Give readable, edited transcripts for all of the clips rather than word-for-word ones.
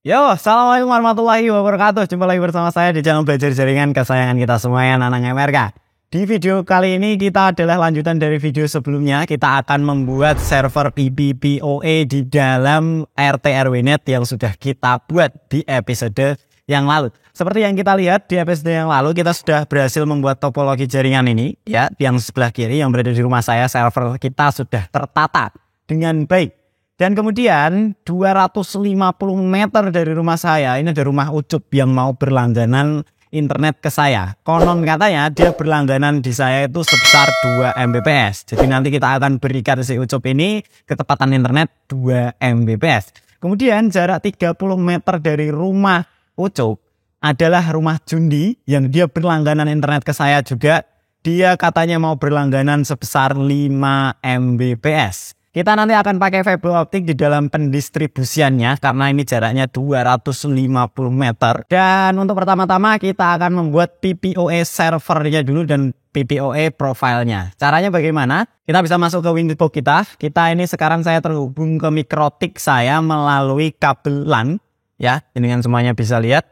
Yo, assalamualaikum warahmatullahi wabarakatuh. Jumpa lagi bersama saya di channel belajar jaringan kesayangan kita semua, Nanang MRK. Di video kali ini kita adalah lanjutan dari video sebelumnya. Kita akan membuat server PPPoE di dalam RT/RW-Net yang sudah kita buat di episode yang lalu. Seperti yang kita lihat di episode yang lalu, kita sudah berhasil membuat topologi jaringan ini, ya, yang sebelah kiri yang berada di rumah saya. Server kita sudah tertata dengan baik. Dan kemudian 250 meter dari rumah saya, ini ada rumah Ucup yang mau berlangganan internet ke saya. Konon katanya dia berlangganan di saya itu sebesar 2 Mbps. Jadi nanti kita akan berikan si Ucup ini kecepatan internet 2 Mbps. Kemudian jarak 30 meter dari rumah Ucup adalah rumah Jundi yang dia berlangganan internet ke saya juga. Dia katanya mau berlangganan sebesar 5 Mbps. Kita nanti akan pakai fiber optik di dalam pendistribusiannya karena ini jaraknya 250 meter. Dan untuk pertama-tama kita akan membuat PPoE servernya dulu dan PPoE profilnya. Caranya bagaimana? Kita bisa masuk ke Winbox kita. Ini sekarang saya terhubung ke Mikrotik saya melalui kabel LAN. Ya, ini kan semuanya bisa lihat.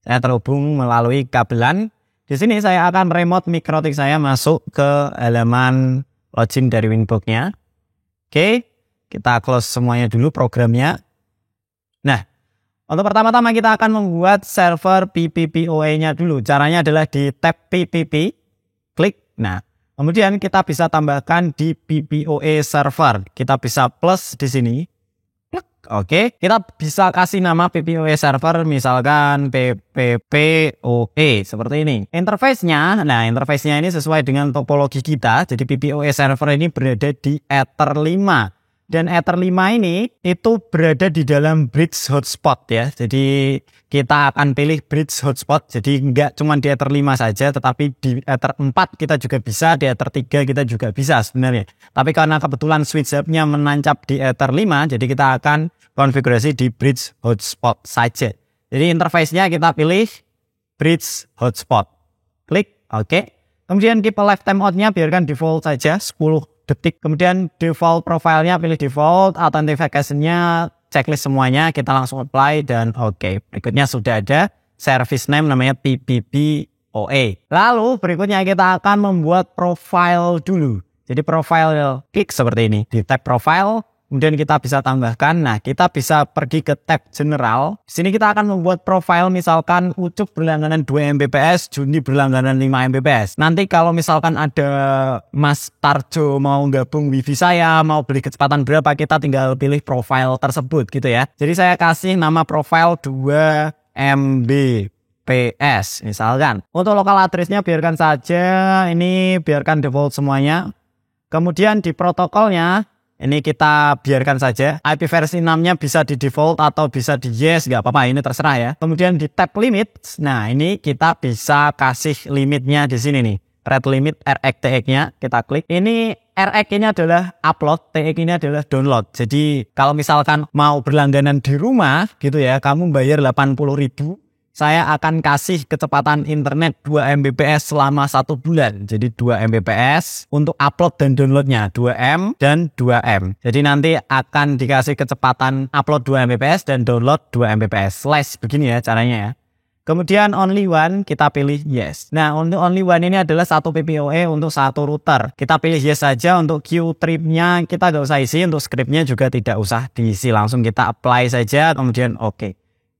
Saya terhubung melalui kabel LAN. Di sini saya akan remote Mikrotik saya masuk ke halaman login dari Winbox-nya. Oke, kita close semuanya dulu programnya. Nah, untuk pertama-tama kita akan membuat server PPPoE-nya dulu. Caranya adalah di tab PPP, klik. Nah, kemudian kita bisa tambahkan di PPoE server. Kita bisa plus di sini. Oke, kita bisa kasih nama PPoE server misalkan PPPoE seperti ini. Interface-nya, interface-nya ini sesuai dengan topologi kita. Jadi PPoE server ini berada di Ether 5. Dan Ether 5 ini itu berada di dalam bridge hotspot ya. Jadi kita akan pilih bridge hotspot. Jadi enggak cuma di Ether 5 saja, tetapi di Ether 4 kita juga bisa, di Ether 3 kita juga bisa sebenarnya. Tapi karena kebetulan switch hub-nya menancap di Ether 5, jadi kita akan konfigurasi di bridge hotspot saja. Jadi interface-nya kita pilih bridge hotspot. Klik OK. Kemudian keep lifetime out-nya biarkan default saja 10 detik. Kemudian default profile-nya pilih default, authentication-nya checklist semuanya, kita langsung apply dan OK. Berikutnya sudah ada service name namanya PPPoE. Lalu berikutnya kita akan membuat profile dulu. Jadi profile klik seperti ini di tab profile. Kemudian kita bisa tambahkan, kita bisa pergi ke tab general. Di sini kita akan membuat profile misalkan Ucup berlangganan 2 Mbps, Jundi berlangganan 5 Mbps. Nanti kalau misalkan ada Mas Tarjo mau gabung wifi saya, mau beli kecepatan berapa, kita tinggal pilih profile tersebut gitu ya. Jadi saya kasih nama profile 2 Mbps misalkan. Untuk lokal address-nya biarkan saja, ini biarkan default semuanya. Kemudian di protokolnya, ini kita biarkan saja. IP versi 6-nya bisa di default atau bisa di yes, nggak apa-apa, ini terserah ya. Kemudian di tab limit, ini kita bisa kasih limitnya di sini nih. Rate limit RX TX-nya kita klik. Ini RX ini adalah upload, TX ini adalah download. Jadi kalau misalkan mau berlangganan di rumah gitu ya, kamu bayar 80.000. Saya akan kasih kecepatan internet 2 Mbps selama 1 bulan. Jadi 2 Mbps untuk upload dan downloadnya 2M dan 2M. Jadi nanti akan dikasih kecepatan upload 2 Mbps dan download 2 Mbps. Slash begini ya caranya ya. Kemudian only one kita pilih yes. Nah untuk only one ini adalah satu PPoE untuk satu router. Kita pilih yes saja. Untuk queue trip-nya kita nggak usah isi. Untuk script-nya juga tidak usah diisi. Langsung kita apply saja kemudian oke.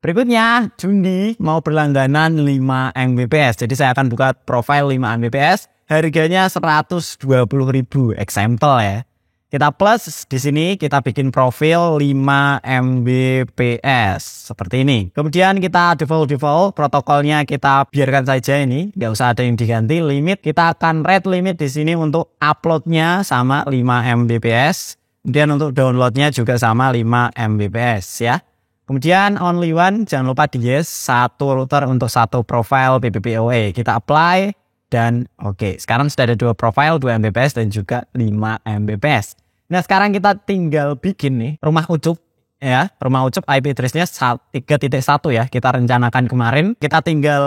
Berikutnya, Jundi mau berlangganan 5 Mbps. Jadi saya akan buka profile 5 Mbps. Harganya 120.000. Example ya. Kita plus di sini kita bikin profil 5 Mbps seperti ini. Kemudian kita default protokolnya kita biarkan saja ini, nggak usah ada yang diganti. Limit kita akan rate limit di sini untuk uploadnya sama 5 Mbps. Kemudian untuk downloadnya juga sama 5 Mbps ya. Kemudian only one, jangan lupa di yes, satu router untuk satu profile PPPoE. Kita apply dan oke. Sekarang sudah ada 2 profile, 2 Mbps dan juga 5 Mbps. Nah sekarang kita tinggal bikin nih rumah Ucup ya. Rumah Ucup IP address-nya 3.1 ya. Kita rencanakan kemarin. Kita tinggal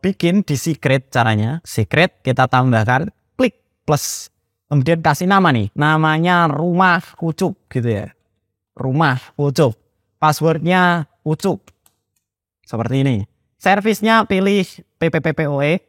bikin di secret caranya. Secret kita tambahkan, klik plus. Kemudian kasih nama nih. Namanya rumah Ucup gitu ya. Rumah Ucup. Passwordnya Ucup. Seperti ini. Servisnya pilih PPPoE.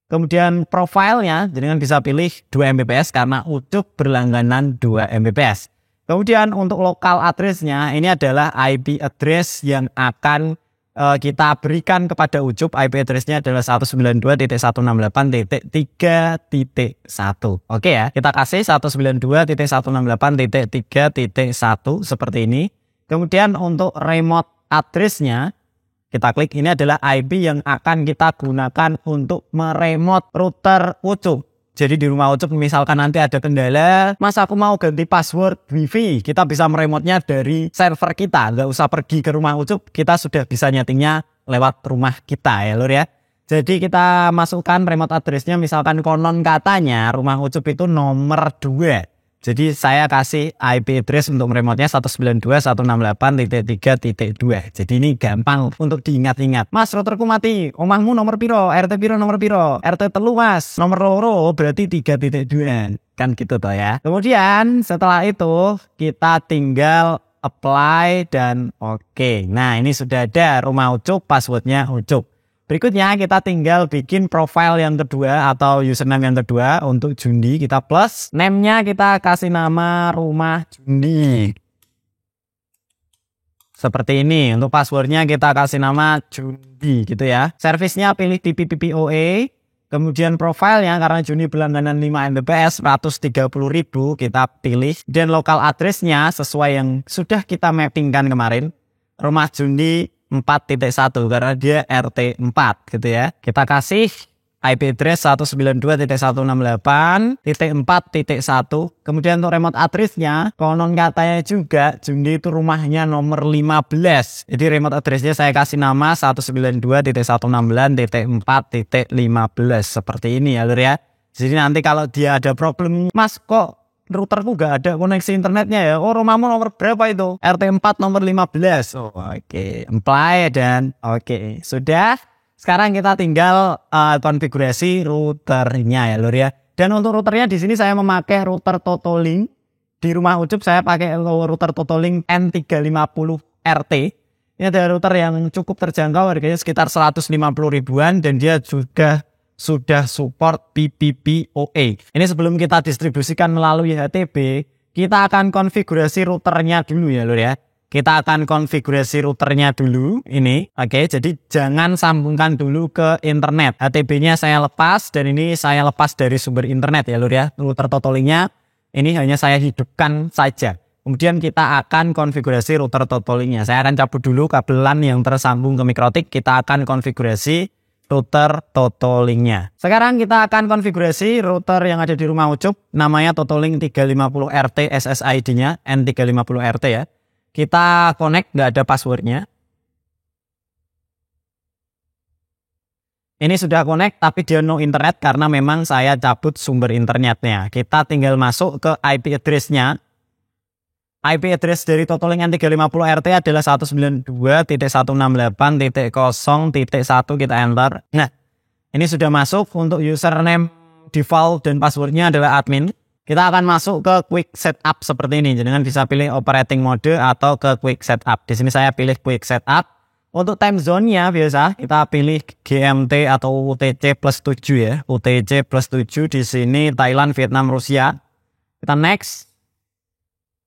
Kemudian profilnya jenengan bisa pilih 2 Mbps karena Ucup berlangganan 2 Mbps. Kemudian untuk lokal address-nya ini adalah IP address yang akan kita berikan kepada Ucup. IP address-nya adalah 192.168.3.1. Oke ya, kita kasih 192.168.3.1 seperti ini. Kemudian untuk remote address-nya kita klik, ini adalah IP yang akan kita gunakan untuk meremote router Ucup. Jadi di rumah Ucup misalkan nanti ada kendala, Mas aku mau ganti password WiFi, kita bisa meremotnya dari server kita, nggak usah pergi ke rumah Ucup, kita sudah bisa nyetingnya lewat rumah kita ya lur ya. Jadi kita masukkan remote address-nya, misalkan konon katanya rumah Ucup itu nomor 2. Jadi saya kasih IP address untuk remote-nya 192.168.3.2. Jadi ini gampang untuk diingat-ingat. Mas, routerku mati. Omahmu nomor piro? RT piro nomor piro? RT telu mas. Nomor loro berarti 3.2. Kan gitu toh ya. Kemudian setelah itu kita tinggal apply dan oke. Nah ini sudah ada rumah Ucup, passwordnya Ucup. Berikutnya kita tinggal bikin profile yang kedua atau username yang kedua untuk Jundi. Kita plus name-nya kita kasih nama rumah Jundi. Seperti ini. Untuk passwordnya kita kasih nama Jundi gitu ya. Servisnya pilih PPPoE. Kemudian profilnya karena Jundi berlangganan 5 Mbps 130.000 kita pilih. Dan lokal address-nya sesuai yang sudah kita mappingkan kemarin. Rumah Jundi 4.1 karena dia RT 4 gitu ya. Kita kasih IP address 192.168.4.1. Kemudian untuk remote address-nya konon katanya juga Jundi itu rumahnya nomor 15. Jadi remote address-nya saya kasih nama 192.169.4.15 seperti ini ya lur ya. Jadi nanti kalau dia ada problem, Mas kok routerku gak ada koneksi internetnya ya. Oh rumahmu nomor berapa itu? RT 4 nomor 15. Oh oke. Apply dan oke. Sudah. Sekarang kita tinggal konfigurasi routernya ya lur ya. Dan untuk routernya di sini saya memakai router Totolink. Di rumah Ucup saya pakai router Totolink N350 RT. Ini adalah router yang cukup terjangkau, harganya sekitar 150 ribuan dan dia juga sudah support PPPoE. Ini sebelum kita distribusikan melalui HTB, kita akan konfigurasi routernya dulu ya lur ya. Kita akan konfigurasi routernya dulu ini. Oke, jadi jangan sambungkan dulu ke internet. HTB-nya saya lepas dan ini saya lepas dari sumber internet ya lur ya. Router Totolink-nya ini hanya saya hidupkan saja. Kemudian kita akan konfigurasi router Totolink-nya. Saya akan cabut dulu kabelan yang tersambung ke Mikrotik. Kita akan konfigurasi router Totolink-nya. Sekarang kita akan konfigurasi router yang ada di rumah Ucup. Namanya Totolink 350 RT SSID-nya N350 RT ya. Kita connect, nggak ada passwordnya. Ini sudah connect tapi dia no internet karena memang saya cabut sumber internetnya. Kita tinggal masuk ke IP address-nya. IP address dari Totolink N350 RT adalah 192.168.0.1 kita enter. Nah, ini sudah masuk. Untuk username default dan passwordnya adalah admin. Kita akan masuk ke quick setup seperti ini. Jangan bisa pilih operating mode atau ke quick setup. Di sini saya pilih quick setup. Untuk time zone-nya biasa kita pilih GMT atau UTC plus 7 ya. UTC plus 7 di sini Thailand, Vietnam, Rusia. Kita next.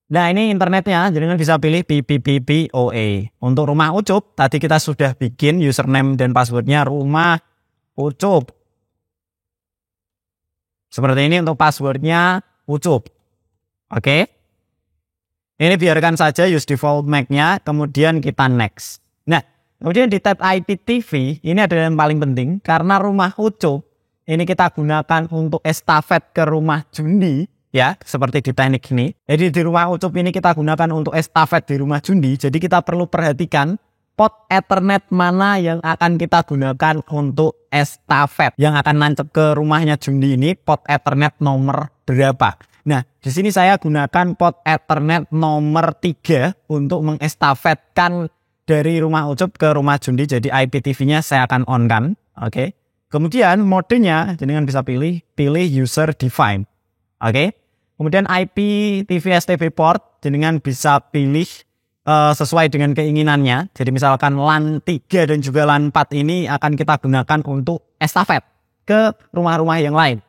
Nah ini internetnya, jadi bisa pilih PPPoE. Untuk rumah Ucup, tadi kita sudah bikin username dan passwordnya rumah Ucup. Seperti ini untuk passwordnya Ucup. Oke. Ini biarkan saja use default MAC-nya, kemudian kita next. Nah, kemudian di tab IPTV, ini adalah yang paling penting, karena rumah Ucup, ini kita gunakan untuk estafet ke rumah Jundi. Ya, seperti di teknik ini. Jadi di rumah Ucup ini kita gunakan untuk estafet di rumah Jundi. Jadi kita perlu perhatikan pot Ethernet mana yang akan kita gunakan untuk estafet. Yang akan nancep ke rumahnya Jundi ini pot Ethernet nomor berapa. Nah, di sini saya gunakan pot Ethernet nomor 3 untuk mengestafetkan dari rumah Ucup ke rumah Jundi. Jadi IPTV-nya saya akan on kan. Oke. Kemudian modenya jenengan bisa pilih user define. Oke. Kemudian IP TV STB port jenengan bisa pilih sesuai dengan keinginannya. Jadi misalkan LAN 3 dan juga LAN 4 ini akan kita gunakan untuk estafet ke rumah-rumah yang lain.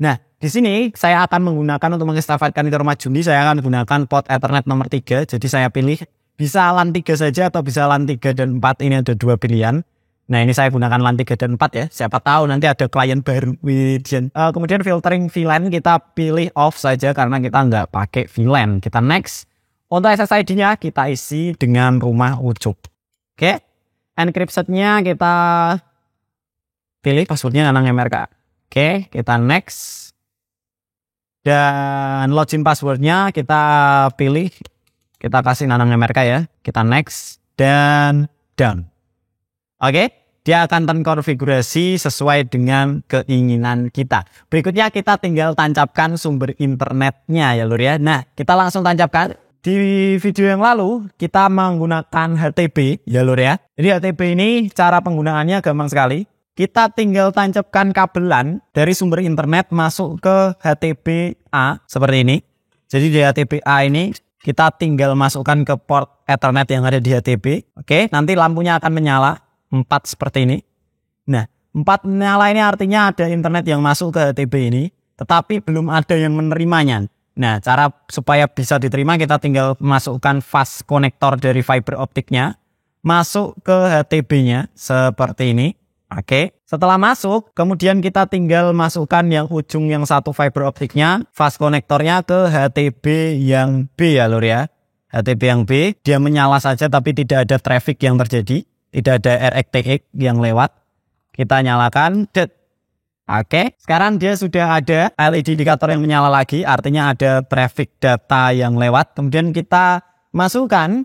Nah, di sini saya akan menggunakan untuk mengestafetkan ke rumah Juni, saya akan gunakan port Ethernet nomor 3. Jadi saya pilih bisa LAN 3 saja atau bisa LAN 3 dan 4. Ini ada dua pilihan. Nah, ini saya gunakan LAN 3 dan 4 ya. Siapa tahu nanti ada klien baru. Kemudian filtering VLAN kita pilih off saja karena kita nggak pakai VLAN. Kita next. Untuk SSID-nya kita isi dengan rumah Ucup. Oke. Encryption-nya kita pilih passwordnya Nanang MRK. Oke, kita next. Dan login passwordnya kita pilih. Kita kasih Nanang MRK ya. Kita next. Dan done. Oke, dia akan terkonfigurasi sesuai dengan keinginan kita. Berikutnya kita tinggal tancapkan sumber internetnya ya lur ya. Nah, kita langsung tancapkan. Di video yang lalu kita menggunakan HTB ya lur ya. Jadi HTB ini cara penggunaannya gampang sekali. Kita tinggal tancapkan kabelan dari sumber internet masuk ke HTB A seperti ini. Jadi di HTB A ini kita tinggal masukkan ke port Ethernet yang ada di HTB. Oke, nanti lampunya akan menyala 4 seperti ini. Nah, 4 menyala ini artinya ada internet yang masuk ke HTB ini, tetapi belum ada yang menerimanya. Nah, cara supaya bisa diterima kita tinggal masukkan fast connector dari fiber optiknya masuk ke HTB-nya seperti ini. Oke, setelah masuk, kemudian kita tinggal masukkan yang ujung yang satu fiber optiknya, fast connectornya ke HTB yang B ya lur ya. HTB yang B, dia menyala saja tapi tidak ada traffic yang terjadi, tidak ada RxTX yang lewat. Kita nyalakan, Oke, sekarang dia sudah ada LED indikator yang menyala lagi, artinya ada traffic data yang lewat. Kemudian kita masukkan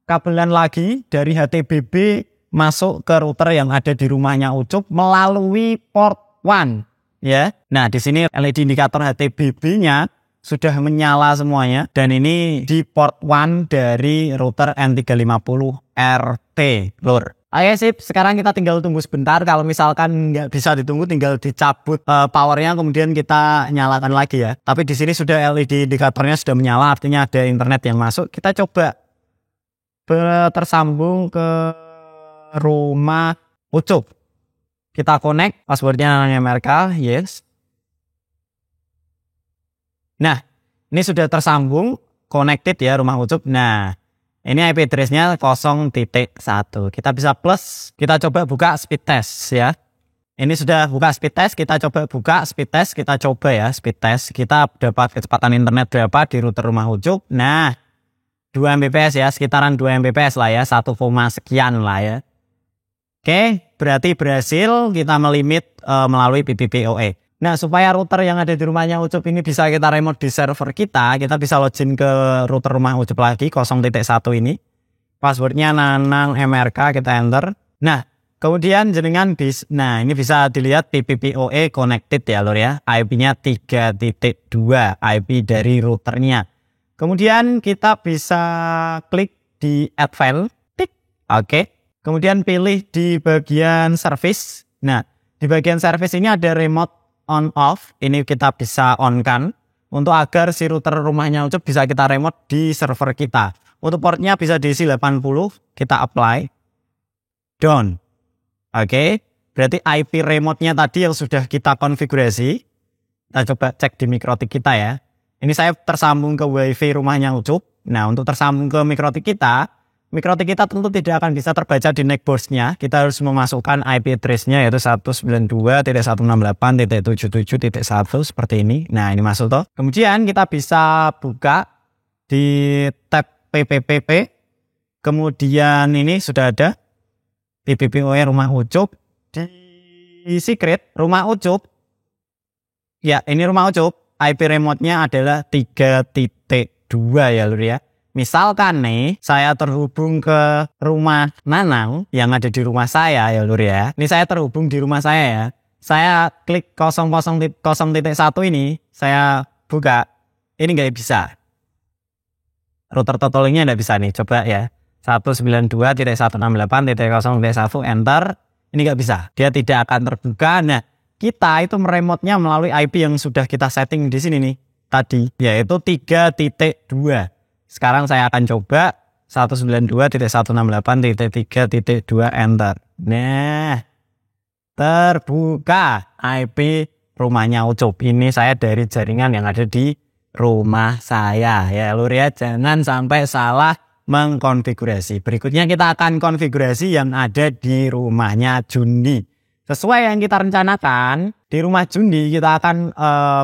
kabelan lagi dari HTBB masuk ke router yang ada di rumahnya Ucup melalui port 1 ya. Nah, di sini LED indikator HTBB-nya sudah menyala semuanya dan ini di port 1 dari router N350RT lur. Oke sip, sekarang kita tinggal tunggu sebentar. Kalau misalkan nggak bisa ditunggu, tinggal dicabut powernya, kemudian kita nyalakan lagi ya. Tapi di sini sudah LED indikatornya sudah menyala, artinya ada internet yang masuk. Kita coba tersambung ke rumah Ucup. Kita connect, passwordnya MRK, yes. Nah, ini sudah tersambung, connected ya rumah Ucup. Nah, ini IP address-nya 0.1. Kita bisa plus. Kita coba buka speed test ya. Ini sudah buka speed test. Kita coba buka speed test. Kita coba ya speed test. Kita dapat kecepatan internet berapa di router rumah Ucup. Nah, 2 Mbps ya. Sekitaran 2 Mbps lah ya. 1, sekian lah ya. Oke, berarti berhasil kita melimit melalui PPPoE. Nah, supaya router yang ada di rumahnya Ucup ini bisa kita remote di server kita bisa login ke router rumah Ucup lagi, 0.1 ini. Passwordnya Nanang MRK, kita enter. Nah, kemudian jenengan nah ini bisa dilihat PPPoE connected ya lor ya. IP-nya 3.2, IP dari routernya. Kemudian kita bisa klik di add file, tik, oke. Kemudian pilih di bagian service. Nah, di bagian service ini ada remote on off, ini kita bisa on kan untuk agar si router rumahnya Ucup bisa kita remote di server kita. Untuk portnya bisa diisi 80, kita apply, done. Oke, berarti IP remote-nya tadi yang sudah kita konfigurasi. Kita coba cek di mikrotik kita ya. Ini saya tersambung ke WiFi rumahnya Ucup. Nah, untuk tersambung ke mikrotik kita tentu tidak akan bisa terbaca di netbox-nya. Kita harus memasukkan IP address-nya yaitu 192.168.77.1 seperti ini. Nah, ini masuk toh. Kemudian kita bisa buka di tab PPPP. Kemudian ini sudah ada PPPoE rumah Ucup. Di secret rumah Ucup. Ya, ini rumah Ucup. IP remote-nya adalah 3.2 ya lur ya. Misalkan nih, saya terhubung ke rumah Nanang yang ada di rumah saya ya lur ya. Ini saya terhubung di rumah saya ya. Saya klik 0.1 ini, saya buka. Ini nggak bisa. Router totalinya nggak bisa nih, coba ya. 192.168.0.1 enter. Ini nggak bisa, dia tidak akan terbuka. Nah, kita itu meremote-nya melalui IP yang sudah kita setting di sini nih tadi, yaitu 3.2. Sekarang saya akan coba 192.168.3.2 enter. Nah, terbuka IP rumahnya Ucup. Ini saya dari jaringan yang ada di rumah saya ya lur ya. Jangan sampai salah mengkonfigurasi. Berikutnya kita akan konfigurasi yang ada di rumahnya Jundi. Sesuai yang kita rencanakan, di rumah Jundi kita akan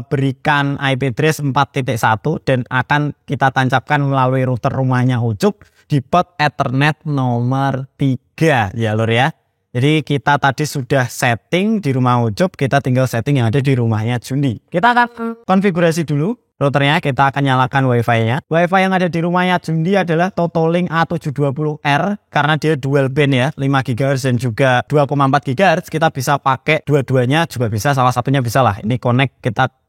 berikan IP address 4.1 dan akan kita tancapkan melalui router rumahnya Ucup di port Ethernet nomor 3 ya lur ya. Jadi kita tadi sudah setting di rumah Ucup, kita tinggal setting yang ada di rumahnya Jundi. Kita akan konfigurasi dulu routernya, kita akan nyalakan wifi-nya. Wifi yang ada di rumahnya Jundi adalah Totolink A720R karena dia dual band ya, 5 GHz dan juga 2,4 GHz. Kita bisa pakai dua-duanya juga bisa, salah satunya bisa lah. Ini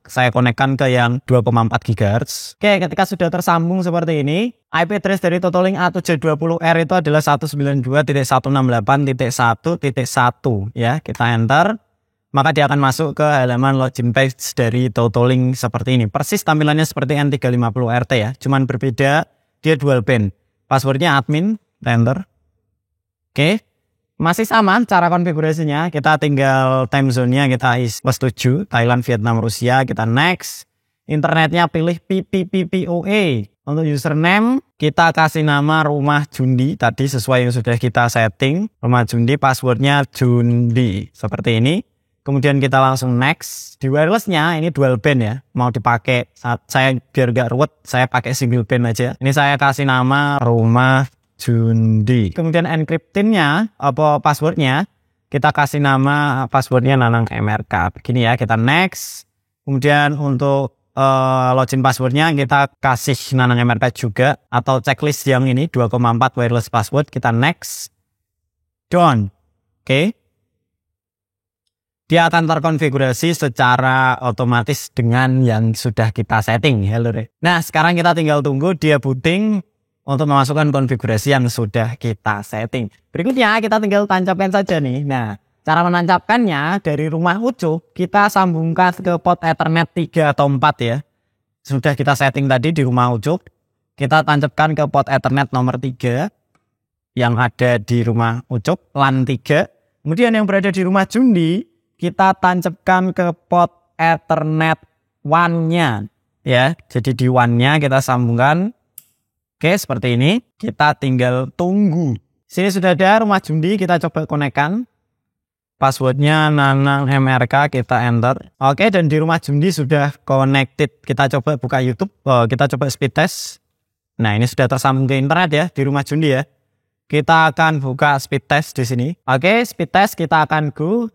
saya konekkan ke yang 2,4 GHz. Oke, ketika sudah tersambung seperti ini, IP address dari Totolink A720R itu adalah 192.168.1.1 ya. Kita enter. Maka dia akan masuk ke halaman login page dari Totolink seperti ini. Persis tampilannya seperti N350RT ya. Cuman berbeda, dia dual band. Passwordnya admin, enter. Oke. Masih sama cara konfigurasinya. Kita tinggal time zone-nya, kita setuju. Thailand, Vietnam, Rusia, kita next. Internetnya pilih PPPPoE. Untuk username, kita kasih nama rumah Jundi. Tadi sesuai yang sudah kita setting. Rumah Jundi, passwordnya Jundi. Seperti ini. Kemudian kita langsung next. Di wirelessnya ini dual band ya. Mau dipakai, saya biar gak ruwet, saya pakai single band aja. Ini saya kasih nama rumah Jundi. Kemudian encryptingnya, passwordnya, kita kasih nama passwordnya Nanang MRK. Begini ya, kita next. Kemudian untuk login passwordnya kita kasih Nanang MRK juga. Atau checklist yang ini 2,4 wireless password, kita next. Done. Oke. Dia akan terkonfigurasi secara otomatis dengan yang sudah kita setting ya lur. Nah sekarang kita tinggal tunggu dia booting untuk memasukkan konfigurasi yang sudah kita setting. Berikutnya kita tinggal tancapkan saja nih. Nah cara menancapkannya dari rumah Ucup kita sambungkan ke port Ethernet 3 atau 4 ya. Sudah kita setting tadi di rumah Ucup. Kita tancapkan ke port Ethernet nomor 3 yang ada di rumah Ucup, LAN 3. Kemudian yang berada di rumah Jundi kita tancapkan ke port Ethernet 1-nya ya. Jadi di 1-nya kita sambungkan. Oke, seperti ini. Kita tinggal tunggu. Sini sudah ada rumah Jundi, kita coba konekkan. Passwordnya Nanang MRK, kita enter. Oke, dan di rumah Jundi sudah connected. Kita coba buka YouTube. Kita coba speed test. Nah, ini sudah tersambung ke internet ya di rumah Jundi ya. Kita akan buka speed test di sini. Oke, speed test kita akan go.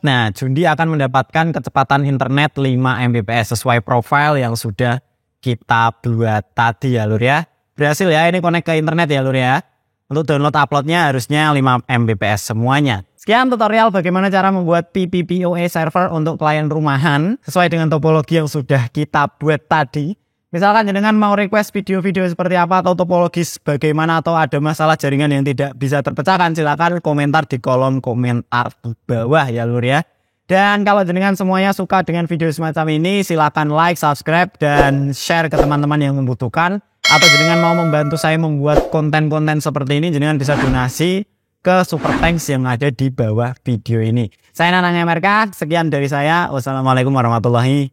Nah, Jundi akan mendapatkan kecepatan internet 5 Mbps sesuai profile yang sudah kita buat tadi ya lur ya. Berhasil ya, ini connect ke internet ya lur ya. Untuk download uploadnya harusnya 5 Mbps semuanya. Sekian tutorial bagaimana cara membuat PPPoE server untuk klien rumahan sesuai dengan topologi yang sudah kita buat tadi. Misalkan jenengan mau request video-video seperti apa atau topologis bagaimana atau ada masalah jaringan yang tidak bisa terpecahkan, silakan komentar di kolom komentar di bawah ya lur ya. Dan kalau jenengan semuanya suka dengan video semacam ini, silakan like, subscribe, dan share ke teman-teman yang membutuhkan. Atau jenengan mau membantu saya membuat konten-konten seperti ini, jenengan bisa donasi ke super thanks yang ada di bawah video ini. Saya Nanang MRK, sekian dari saya. Wassalamualaikum warahmatullahi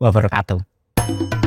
wabarakatuh.